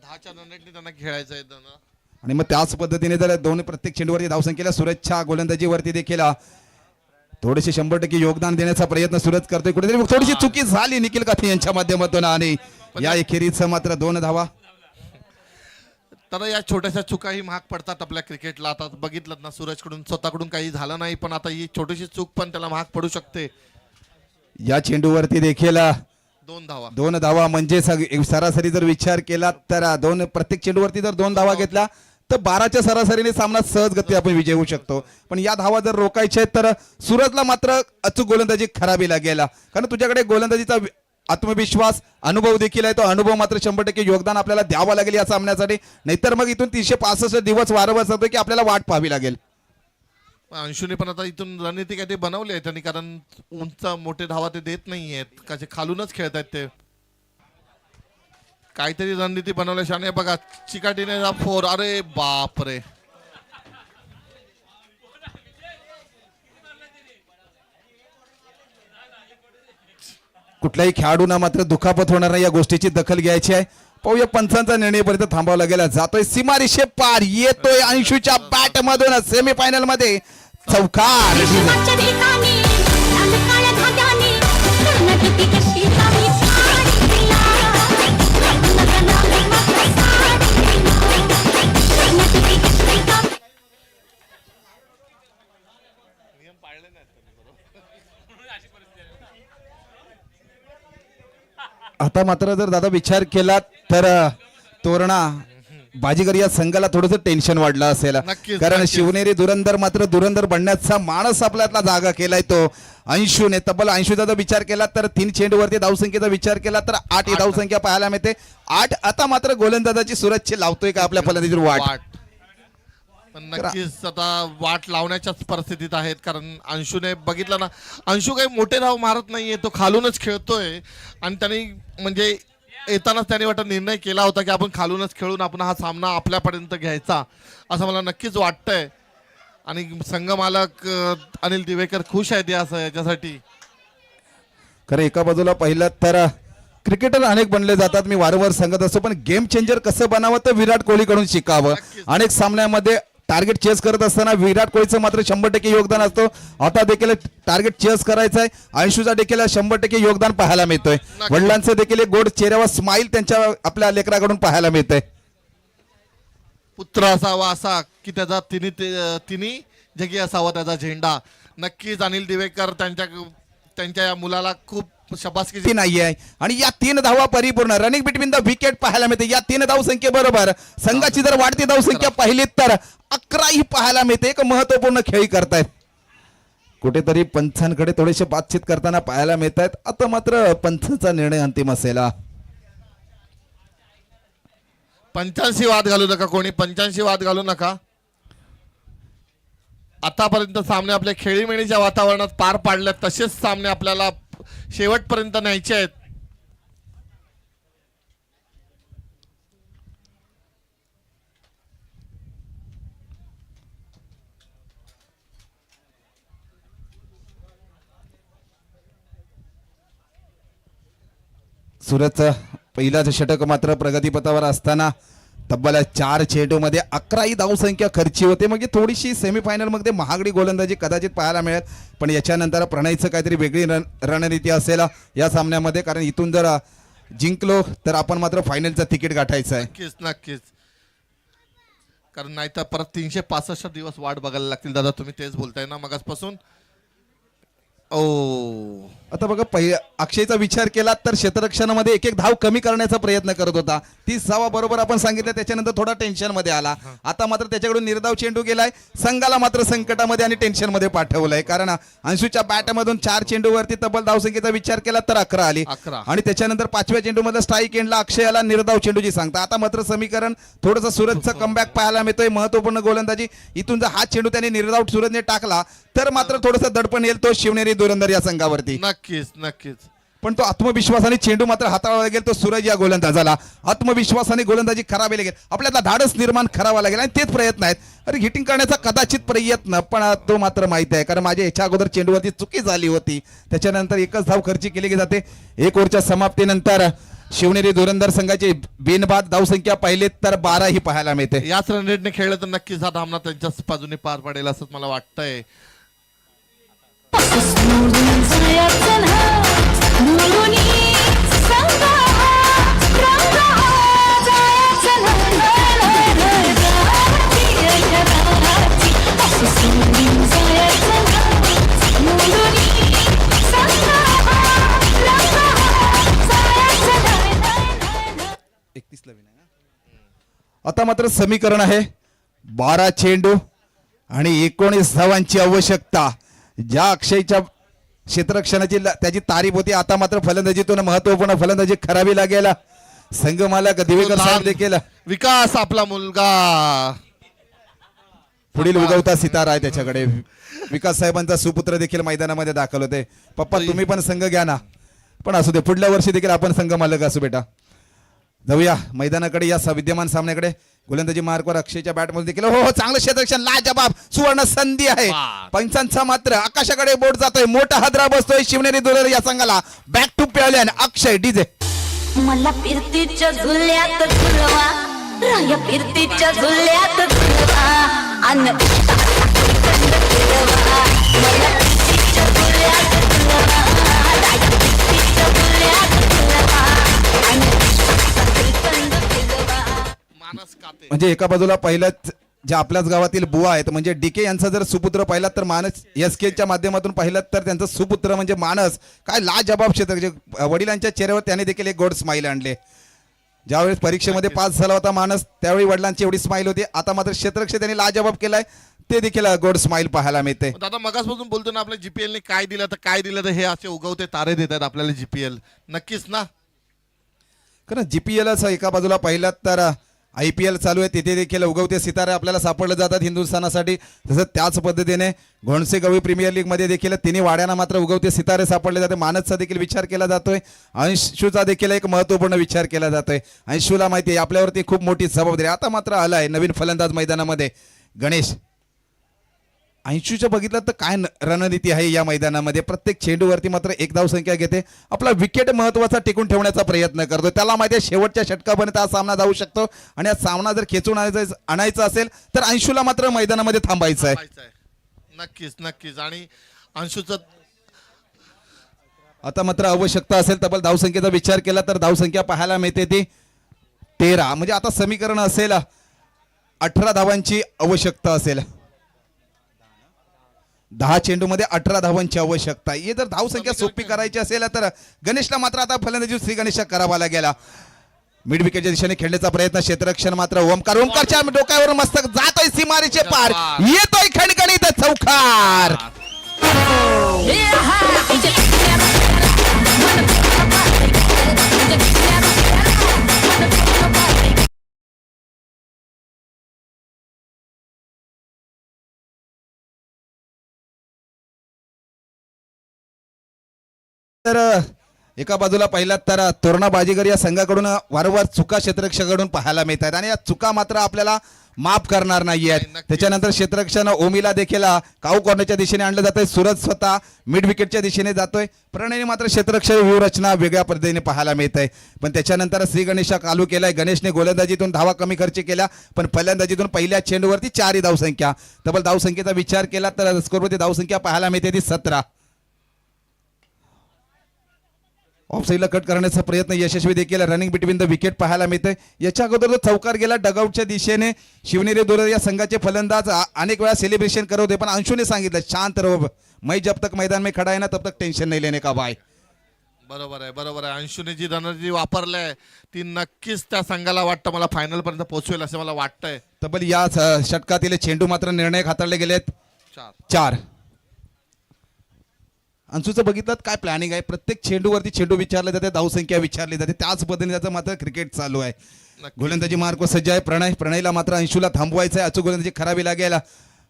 10च्या रनरेटने त्यांना खेळायचं आहे त्यांना. आणि मग त्याच पद्धतीने जर प्रत्येक चेंडूवरती धावसंख्येला सूरजच्या गोलंदाजीवरती देखील थोडेसे 100% योगदान देण्याचा प्रयत्न सूरज करतोय. कुठेतरी थोडीशी चुकी झाली निखिल काथे यांच्या माध्यमातून आणि या एखेरीचं मात्र 2 धावा. तर या छोट्याशा चुकाही महाग पडतात आपल्या क्रिकेटला. आता बघितलं ना सूरजकडून स्वतःकडून काही झालं नाही पण आता ही छोटीशी चूक पण त्याला महाग पडू शकते. या चेंडूवरती देखील 2 धावा. 2 धावा म्हणजे सरासरी जर विचार केला तर प्रत्येक चेंडूवरती जर 2 धावा घेतल्या तर 12च्या सरासरीने सामना सहज गती आपण विजय होऊ शकतो. पण या धावा जर रोखायच्या आहेत तर सूरजला मात्र अचूक गोलंदाजी खराबी लागेल, कारण तुझ्याकडे गोलंदाजीचा आत्मविश्वास अनुभव देखील आहे. तो अनुभव मात्र 100% योगदान आपल्याला द्यावं लागेल या सामन्यासाठी, नाहीतर मग इथून 365 दिवस वारंवार सांगतो की आपल्याला वाट पाहावी लागेल. अंशुने पण आता इथून रणनीती काय ते बनवली आहे त्यांनी, कारण उंच मोठे धावा ते देत नाहीयेत, कसे खालूनच खेळत आहेत ते. काहीतरी रणनीती बनवल्या शाने. बघा चिकाटीने 4. अरे बापरे, कुठल्याही खेळाडूंना मात्र दुखापत होणार नाही या गोष्टीची दखल घ्यायची आहे. पाहूया पंचांचा निर्णयपर्यंत थांबावा लागेल. जातोय सीमारेषे पार, येतोय अंशूच्या बॅट मधून सेमीफायनल मध्ये चौकार. विश्वाच्या ठिकाणी लाल काळ्या धाग्याने कर्णकिती कशी जावी साडी तिला. लग्नाला मात्र साडी तिला. कर्णकिती कशी जावी. आता मात्र जर दादा विचार केला तर तोरणा बाजीगर या संघाला थोडंसं टेन्शन वाढलं असेल, नक्कीच, कारण नक्कीच. शिवनेरी धुरंधर मात्र धुरंधर बनण्याचा मानस आपल्यातला जागा केलाय तो अंशूने. तब्बल 80चा जर विचार केला तर 3 चेंडूवरती धावसंख्येचा विचार केला तर 8 ही धावसंख्या पाहायला मिळते. 8. आता मात्र गोलंदाजाची सूरजची लावतोय का आपल्या फलंदाजीवर वाट. पण नक्कीच आता वाट लावण्याच्याच परिस्थितीत आहेत, कारण अंशूने बघितलं ना, अंशू काही मोठे धाव मारत नाहीये, तो खालूनच खेळतोय. आणि त्यांनी म्हणजे येतानाच त्याने वाटत निर्णय केला होता की आपण खालूनच खेळून आपण हा सामना आपल्यापर्यंत घ्यायचा, असं मला नक्कीच वाटतंय. आणि संघ मालक अनिल दिवेकर खुश आहेत याच्यासाठी. खरं एका बाजूला पाहिलं तर क्रिकेटर अनेक बनले जातात, मी वारंवार सांगत असतो, पण गेम चेंजर कसं बनावं तर विराट कोहलीकडून शिकावं. अनेक सामन्यामध्ये टार्गेट चेस करत असताना विराट कोहलीचं मात्र 100% योगदान असतो. आता देखील टार्गेट चेस करायचं आहे. अंशूचा देखील 100% योगदान पाहायला मिळतोय. वडिलांचं देखील एक गोड चेहऱ्यावर स्माईल त्यांच्या आपल्या लेकराकडून पाहायला मिळतंय. पुत्र असावा असा की त्याचा तिन्ही जगी असावा त्याचा झेंडा. नक्कीच अनिल दिवेकर त्यांच्या या मुलाला खूप शबासकी नाही आहे. आणि या 3 धावा परिपूर्ण रनिंग बिटवीन द विकेट पाहायला मिळते. या 3 धावसंख्येबरोबर संघाची जर वाढती धावसंख्या पाहिली तर 11 ही पाहायला मिळते. एक महत्वपूर्ण खेळी करतायत. कुठेतरी पंचांकडे थोडेसे बातचीत करताना पाहायला मिळत आहेत. आता मात्र पंचांचा निर्णय अंतिम असेल. 85 वाद घालू नका, कोणी 85 वाद घालू नका. आतापर्यंत सामने आपल्या खेळीमेळीच्या वातावरणात पार पाडले, तसेच सामने आपल्याला शेवटपर्यंत न्यायचे आहेत. सूरजचं पहिलाच षटक मात्र प्रगतीपथावर असताना तब्बल 4 चेंडूमध्ये 11 ही धावसंख्या खर्ची होते. म्हणजे थोडीशी सेमीफायनल मध्ये महागडी गोलंदाजी कदाचित पाहायला मिळेल, पण याच्यानंतर प्रणयचं काहीतरी वेगळी रणनीती असेल या सामन्यामध्ये, कारण इथून जर जिंकलो तर आपण मात्र फायनलचं तिकीट गाठायचं आहे. नक्कीच नक्कीच, कारण नाहीतर परत 365 दिवस वाट बघायला लागतील. दादा तुम्ही तेच बोलताय ना मगासपासून. ओ आता बघा अक्षयचा विचार केला तर क्षेत्ररक्षणामध्ये एक धाव कमी करण्याचा प्रयत्न करत होता. 30 धावा बरोबर आपण सांगितलं, त्याच्यानंतर थोडा टेन्शन मध्ये आला. आता मात्र त्याच्याकडून निर्धाव चेंडू गेलाय. संघाला मात्र संकटामध्ये आणि टेन्शन मध्ये पाठवलंय, कारण अंशूच्या बॅटमधून 4 चेंडूवरती तब्बल धावसंख्येचा विचार केला तर 11 आली. 11. आणि त्याच्यानंतर 5व्या चेंडूमध्ये स्ट्राईक एंडला अक्षयाला निर्धाव चेंडूची सांगता. आता मात्र समीकरण थोडंसं सूरजचा कमबॅक पाहायला मिळतोय. महत्वपूर्ण गोलंदाजी इथून जर हा चेंडू त्याने निर्धाव सूरजने टाकला तर मात्र थोडंसं दडपण येईल तो शिवनेरी धुरंधर या संघावरती. नक्कीच नक्कीच, पण तो आत्मविश्वासाने चेंडू मात्र हाताळावा लागेल. तो सूरज या गोलंदाजाला आत्मविश्वासाने गोलंदाजी करावी लागेल. आपल्याला धाडस निर्माण करावा लागेल आणि तेच प्रयत्न आहेत. अरे हिटिंग करण्याचा कदाचित प्रयत्न, पण तो मात्र माहिती आहे, कारण माझ्या याच्या अगोदर चेंडूवरती चुकी झाली होती. त्याच्यानंतर एकच धाव खर्ची केली जाते. 1 ओव्हरच्या समाप्तीनंतर शिवनेरी धुरंधर संघाची बिनबाद धावसंख्या पाहिली तर 12 ही पाहायला मिळते. याच रणनीतीने खेळलं तर नक्कीच हा सामना त्यांच्याच बाजूने पार पडेल असंच मला वाटतंय. सोडून जायचं ना मुरुनी संगा रंगा जायचं ना सोडून जायचं ना मुरुनी संगा आता मात्र समीकरण आहे 12 चेंडू आणि 19 धावांची आवश्यकता. ज्या अक्षयच्या क्षेत्ररक्षणाची त्याची तारीफ होती, आता मात्र फलंदाजीतून महत्वपूर्ण फलंदाजी करावी लागेल. संघमालक दिवेकर साहेब देखील विकास आपला मुलगा पुढील उगवता सितारा आहे त्याच्याकडे. विकास साहेबांचा सुपुत्र देखील मैदानामध्ये दाखल होते. पप्पा तुम्ही पण संघ घ्या ना, पण असू दे पुढल्या वर्षी देखील आपण संघ मालक असू बेटा. जाऊया मैदानाकडे, या विद्यमान सामन्याकडे. गोलंदाजी मार्कवर अक्षयच्या बॅटमध्ये देखील हो चांगलं क्षेत्ररक्षण, लाजबाब सुवर्ण संधी आहे. पंचांचा मात्र आकाशाकडे बोट जातोय, मोठा हादरा बसतोय शिवनेरी दुर्ग या संघाला. Back to pavilion Akshay DJ. मला फिरतीच्या झुल्यात झुलवा, राया फिरतीच्या झुल्यात झुलवा, अन कंद फिरवा. मला फिरतीच्या झुल्यात झुलवा, राया फिरतीच्या झुल्यात झुलवा, अन कंद फिरवा. मानस काते. म्हणजे एका बाजूला पहिल्याच ज्या आपल्याच गावातील बुवा आहेत, म्हणजे डीके यांचा जर सुपुत्र पाहिलात तर मानस, एसकेच्या माध्यमातून पाहिलात तर त्यांचा सुपुत्र म्हणजे मानस. काय लाजबाब क्षेत्र, वडिलांच्या चेहऱ्यावर त्याने देखील एक गोड स्माईल आणले. ज्यावेळेस परीक्षेमध्ये पास झाला होता मानस, त्यावेळी वडिलांची एवढी स्माईल होती. आता मात्र क्षेत्ररक्षण त्यांनी लाजबाब केलाय, ते देखील गोड स्माईल पाहायला मिळते. दादा मगासपासून बोलतो ना, आपल्या जीपीएल ने काय दिलं तर हे असे उगवते तारे देत आहेत आपल्याला जीपीएल. नक्कीच ना. खरं जीपीएल एका बाजूला पाहिलात तर IPL चालू आहे, तिथे देखील उगवते सितारे आपल्याला सापडले जातात हिंदुस्थानासाठी. तसंच त्याच पद्धतीने घोणसे गवळी प्रीमियर लीग मध्ये देखील तिन्ही वाड्यांना मात्र उगवते सितारे सापडले जाते. मानसचा देखील विचार केला जातोय, अंशूचा देखील एक महत्वपूर्ण विचार केला जातोय. अंशूला माहिती आहे आपल्यावरती खूप मोठी जबाबदारी. आता मात्र आलाय नवीन फलंदाज मैदानामध्ये गणेश. अंशूच्या बघितलं तर काय रणनीती आहे या मैदानामध्ये. प्रत्येक चेंडूवरती मात्र एक धाव संख्या घेते, आपला विकेट महत्वाचा टिकून ठेवण्याचा प्रयत्न करतो. त्याला माहिती आहे शेवटच्या षटकापर्यंत हा सामना जाऊ शकतो, आणि हा सामना जर खेचून आणायचा असेल तर अंशूला मात्र मैदानामध्ये थांबायचं आहे. नक्कीच नक्कीच. आणि अंशूचं आता मात्र आवश्यकता असेल तब्बल धावसंख्येचा विचार केला तर धावसंख्या पाहायला मिळते ती 13. म्हणजे आता समीकरण असेल 18 धावांची आवश्यकता असेल. 10 चेंडूमध्ये 18 धावांची आवश्यकता. हे जर धावसंख्या सोपी करायची असेल तर गणेशला मात्र आता फलंदाजी श्री गणेश करावा लागेल. मिड विकेटच्या दिशेने खेळण्याचा प्रयत्न, क्षेत्ररक्षण मात्र ओमकारच्या डोक्यावरून मस्तक जातोय सीमारेचे पार, येतोय खणखणीत चौकार. तर एका बाजूला पाहिलात तर तोरणा बाजीगर या संघाकडून वारंवार चुका क्षेत्ररक्षकाकडून पाहायला मिळत आहेत, आणि या चुका मात्र आपल्याला माफ करणार नाहीयेत. त्याच्यानंतर क्षेत्ररक्षण ओमीला देखील काऊ कॉर्नरच्या दिशेने आणलं जातंय. सूरज स्वतः मिड विकेटच्या दिशेने जातोय. प्रणयने मात्र क्षेत्ररक्षण व्यूहरचना वेगळ्या पद्धतीने पाहायला मिळत आहे. पण त्याच्यानंतर श्री गणेशा चालू केलाय. गणेशने गोलंदाजीतून धावा कमी खर्च केल्या, पण फलंदाजीतून पहिल्या चेंडूवरती 4 धावसंख्या. तब्बल धावसंख्येचा विचार केला तर स्कोरवरती धावसंख्या पाहायला मिळते ती 17. ऑफसाईडला कट करण्याचा प्रयत्न यशस्वी देखील. रनिंग बिटवीन द विकेट पाहायला मिळते. याच्या अगोदर जो चौकार गेला डगआउटच्या दिशेने, शिवनेरी दुर्ग या संघाचे फलंदाज अनेक वेळा सेलिब्रेशन करत होते, पण अंशूने सांगितलं शांत रहो, मैं जब तक मैदान में खड़ा है ना तब तक टेंशन नहीं लेने का भाई. बरोबर आहे बरोबर आहे. अंशूने जी रणनीती वापरलाय ती नक्कीच त्या संघाला वाटतं मला फायनल पर्यंत पोहोचवेल असं मला वाटतंय. तब्बल या षटकातील चेंडू मात्र निर्णायक हाताळले गेलेत 4. अंशूचं बघितलं काय प्लॅनिंग आहे. प्रत्येक चेंडूवरती चेंडू विचारले जाते, धावसंख्या विचारली जाते, त्याच पद्धतीने त्याचं मात्र क्रिकेट चालू आहे. गोलंदाजी मार्क सज्ज आहे. प्रणयला मात्र अंशूला थांबवायचं आहे. अचूक गोलंदाजी करावी लागेल.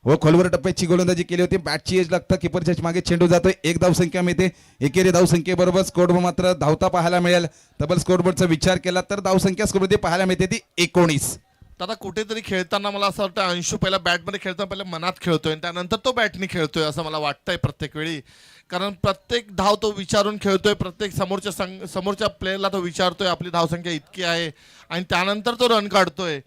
व खोलवर टप्प्याची गोलंदाजी केली होती. बॅटची एज लागतं, किपरच्या मागे चेंडू जातोय. 1 धावसंख्या मिळते. एकेरी धावसंख्येबरोबर स्कोरबोर्ड मात्र धावता पाहायला मिळेल. तब्बल स्कोरबोर्डचा विचार केला तर धावसंख्या स्कोरमध्ये पाहायला मिळते ती 19. आता कुठेतरी खेळताना मला असं वाटतं अंशू पहिला बॅटमध्ये खेळताना पहिला मनात खेळतोय आणि त्यानंतर तो बॅटनी खेळतोय असं मला वाटतंय प्रत्येक वेळी. कारण प्रत्येक धाव तो विचारून खेळतोय, प्रत्येक समोरच्या प्लेयरला तो विचारतोय आपली धावसंख्या इतकी आहे, आणि त्यानंतर तो रन काढतोय.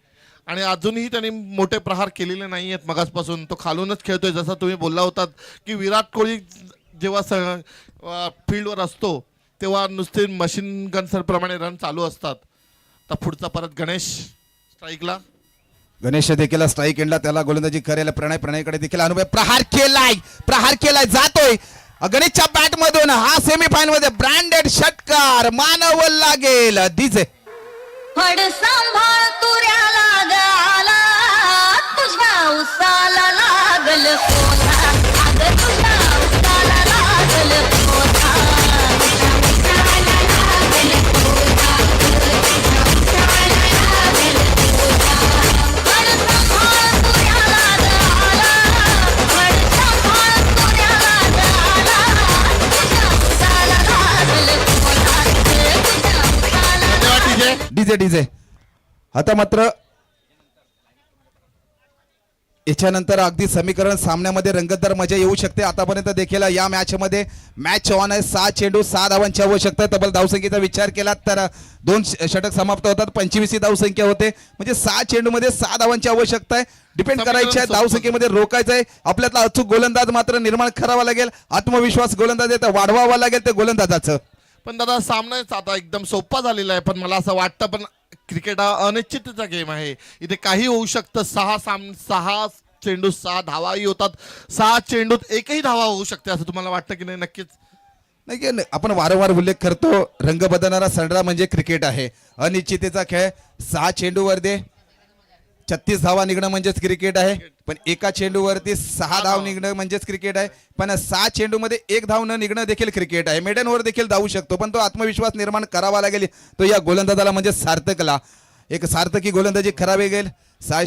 आणि अजूनही त्यांनी मोठे प्रहार केलेले नाही आहेत मगासपासून. तो खालूनच खेळतोय. जसं तुम्ही बोलला होतात की विराट कोहली जेव्हा फील्डवर असतो तेव्हा नुसते मशीन गनसरप्रमाणे रन चालू असतात. तर पुढचा परत गणेश स्ट्राईकला. गणेश देखील स्ट्राईक एंडला त्याला गोलंदाजी करेल. प्रणयकडे देखील अनुभव. प्रहार केलाय जातोय गणेशच्या बॅट मधून. हा सेमीफायनल मध्ये ब्रँडेड षटकार मानव लागेल. डीजे फड सांभाळ तुऱ्याला गाला तुझ्या उसाला लागल कोला अग तुझ्या उसाला लागल कोला तुझ्या उसाला लागल कोला तुझ्या उसाला लागल कोला फड सांभाळ तुऱ्याला गाला फड सांभाळ तुऱ्याला गाला तुझ्या उसाला लागल कोला तुझ्या उसाला धन्यवाद डीजे. डीजे आता मात्र याच्यानंतर अगदी समीकरण सामन्यामध्ये रंगतदार मजा येऊ शकते. आतापर्यंत देखील या मॅच मध्ये मॅच ऑन आहे. 6 चेंडू 6 धावांची आवश्यकता आहे. तब्बल धावसंख्येचा विचार केला तर 2 षटक समाप्त होतात. 25 ही धावसंख्या होते. म्हणजे 6 चेंडू मध्ये 6 धावांची आवश्यकता आहे. डिपेंड करायची आहे, धावसंख्येमध्ये रोखायचं आहे. आपल्याला अचूक गोलंदाज मात्र निर्माण करावा लागेल. आत्मविश्वास गोलंदाज आहे तर वाढवावा लागेल ते गोलंदाजाचं. पण दादा सामनाच आता एकदम सोपा झालेला आहे. पण मला असं वाटतं पण क्रिकेट हा अनिश्चिततेचा गेम आहे. इथे काही होऊ शकतं. 6 चेंडू 6 धावाही होतात. 6 चेंडूत एकही धावा होऊ शकते असं तुम्हाला वाटतं की नाही? नक्कीच नाही की आपण वारंवार उल्लेख करतो, रंग बदलणारा सरडा म्हणजे क्रिकेट आहे. अनिश्चिततेचा खेळ. 6 चेंडूवर दे 36 धावा निघणं म्हणजेच क्रिकेट आहे. पण एका चेंडूवरती 6 धाव निघणं म्हणजेच क्रिकेट आहे. पण 6 चेंडूमध्ये 1 धाव न निघणं देखील क्रिकेट आहे. मेडनवर देखील धावू शकतो, पण तो आत्मविश्वास निर्माण करावा लागेल. तो या गोलंदाजाला म्हणजे सार्थकला एक सार्थकी गोलंदाजी करावी लागेल.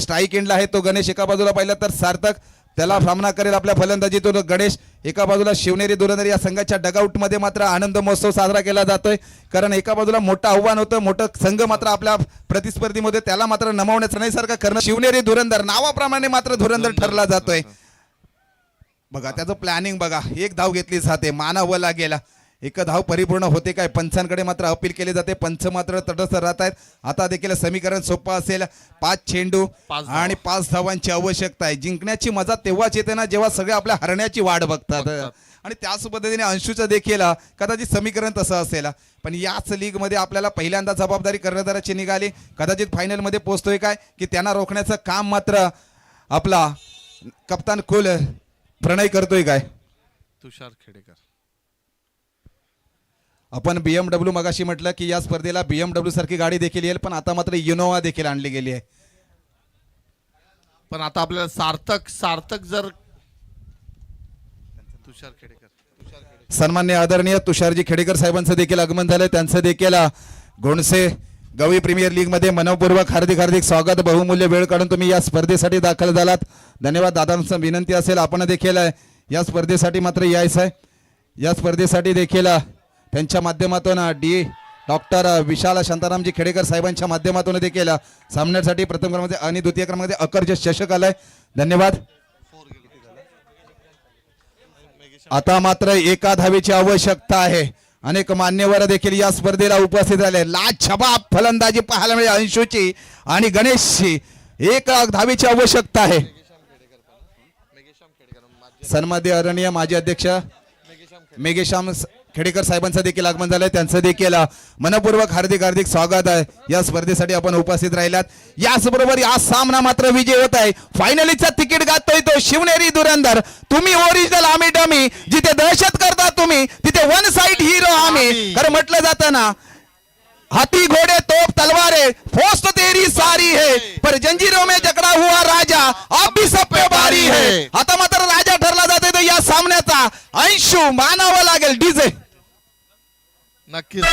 स्ट्राईक एंडला आहे तो गणेश. एका बाजूला पाहिलं तर सार्थक, त्याला सामना करेल आपल्या फलंदाजीतून गणेश. एका बाजूला शिवनेरी दुरंदर या संघाच्या डगआउट मध्ये मात्र आनंद महोत्सव साजरा केला जातोय. कारण एका बाजूला मोठं आव्हान होतं, मोठं संघ मात्र आपल्या प्रतिस्पर्धीमध्ये, त्याला मात्र नमवण्याचं नाही सारखं करणं. शिवनेरी धुरंधर नावाप्रमाणे मात्र धुरंधर ठरला जातोय. बघा त्याचं प्लॅनिंग बघा. 1 धाव घेतली जाते, मानावं लागेल. 1 धाव परिपूर्ण होते काय? पंचांकडे मात्र अपील केले जाते. पंच मात्र तटस्थ राहत आहेत. आता देखील समीकरण सोपं असेल. 5 चेंडू 5 धावा. आणि 5 धावांची आवश्यकता आहे. जिंकण्याची मजा तेव्हाच येते ना जेव्हा सगळे आपल्या हरण्याची वाट बघतात. आणि त्याच पद्धतीने अंशूचं देखील कदाचित समीकरण तसं असेल. पण याच लीग मध्ये आपल्याला पहिल्यांदा जबाबदारी कर्णधाराची निघाली. कदाचित फायनल मध्ये पोहोचतोय काय की त्यांना रोखण्याचं काम मात्र आपला कप्तान कुल प्रणय करतोय काय? तुषार खेडेकर. आपण BMW मगाशी म्हटलं की या स्पर्धेला BMW सारखी गाडी देखील येईल, पण आता मात्र इनोवा देखील आणली गेली आहे. पण आता आपल्याला सार्थक जर तुषार खेडेकर सन्मान्य आदरणीय तुषारजी खेडेकर साहेबांचं देखील आगमन झालंय. त्यांचं देखील घोणसे गवळी प्रीमियर लीग मध्ये मनपूर्वक हार्दिक स्वागत. बहुमूल्य वेळ काढून तुम्ही या स्पर्धेसाठी दाखल झालात. धन्यवाद. दादांचं विनंती असेल आपण देखील या स्पर्धेसाठी मात्र यायचं आहे. या स्पर्धेसाठी देखील त्यांच्या माध्यमातून डॉक्टर विशाल शांतारामजी खेडेकर साहेबांच्या माध्यमातून देखील सामन्यासाठी प्रथम क्रमांकामध्ये आणि द्वितीय क्रमांकामध्ये अकर्ष चषक आलाय. धन्यवाद. आता मात्र 1 धावेची आवश्यकता आहे. अनेक मान्यवर देखील या स्पर्धेला उपस्थित झाले. लाजवाब फलंदाजी पाहायला मिळेल अंशूची आणि गणेशची. 1 धावेची आवश्यकता आहे. सन्माननीय आदरणीय माजी अध्यक्ष मेघेश्याम खेडेकर साहेबांचं देखील आगमन झालंय. त्यांचं देखील मनपूर्वक हार्दिक स्वागत आहे. या स्पर्धेसाठी आपण उपस्थित राहिलात. याचबरोबर या सामना मात्र विजय होत आहे. फायनलीचा तिकीट गाठतोय तो शिवनेरी धुरंधर. तुम्ही ओरिजिनल, आम्ही डमी. जिथे दहशत करता तुम्ही तिथे 1 साइड हिरो आम्ही. खरं म्हटलं जातं ना, हाथी घोड़े तोप तलवारें फौज तो तेरी सारी है, पर जंजीरों में जकड़ा हुआ राजा अब भी सब पे बारी है. आता मात्र राजा ठरला जाते तो या सामन्याचा अंशू मानावा लागेल. डीजे नक्कीच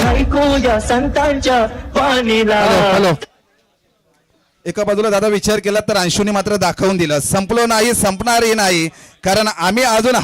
ऐकूया संतांच्या वाणीला. हॅलो. एका बाजूला दादा विचार केला तर अंशूने मात्र दाखवून दिलं संपलो नाही, संपणारही नाही. कारण आम्ही अजून